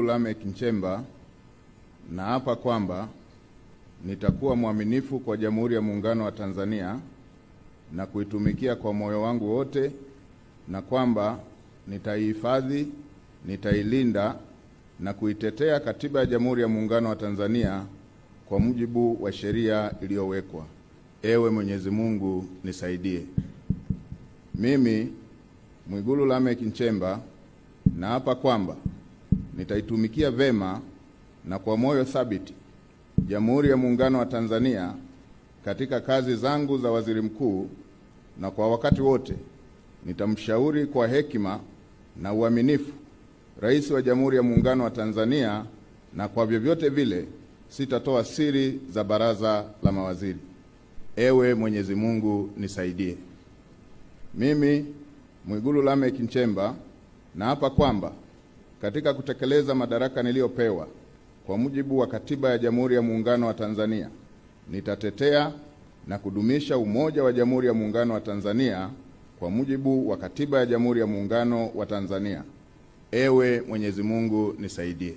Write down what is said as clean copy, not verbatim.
Lameck Nchemba naapa kwamba nitakuwa mwaminifu kwa Jamhuri ya Muungano wa Tanzania na kuitumikia kwa moyo wangu wote, na kwamba nitaihifadhi, nitailinda na kuitetea Katiba ya Jamhuri ya Muungano wa Tanzania kwa mujibu wa sheria iliyowekwa. Ewe Mwenyezi Mungu nisaidie. Mimi Mwigulu Lameck Nchemba naapa kwamba nitaitumikia vema na kwa moyo thabiti Jamhuri ya Muungano wa Tanzania katika kazi zangu za waziri mkuu, na kwa wakati wote nitamshauri kwa hekima na uaminifu Rais wa Jamhuri ya Muungano wa Tanzania, na kwa vyovyote vile sitatoa siri za baraza la mawaziri. Ewe Mwenyezi Mungu nisaidie. Mimi Mwigulu Lameck Nchemba naapa kwamba katika kutekeleza madaraka niliyopewa kwa mujibu wa Katiba ya Jamhuri ya Muungano wa Tanzania, nitatetea na kudumisha umoja wa Jamhuri ya Muungano wa Tanzania kwa mujibu wa Katiba ya Jamhuri ya Muungano wa Tanzania. Ewe Mwenyezi Mungu nisaidie.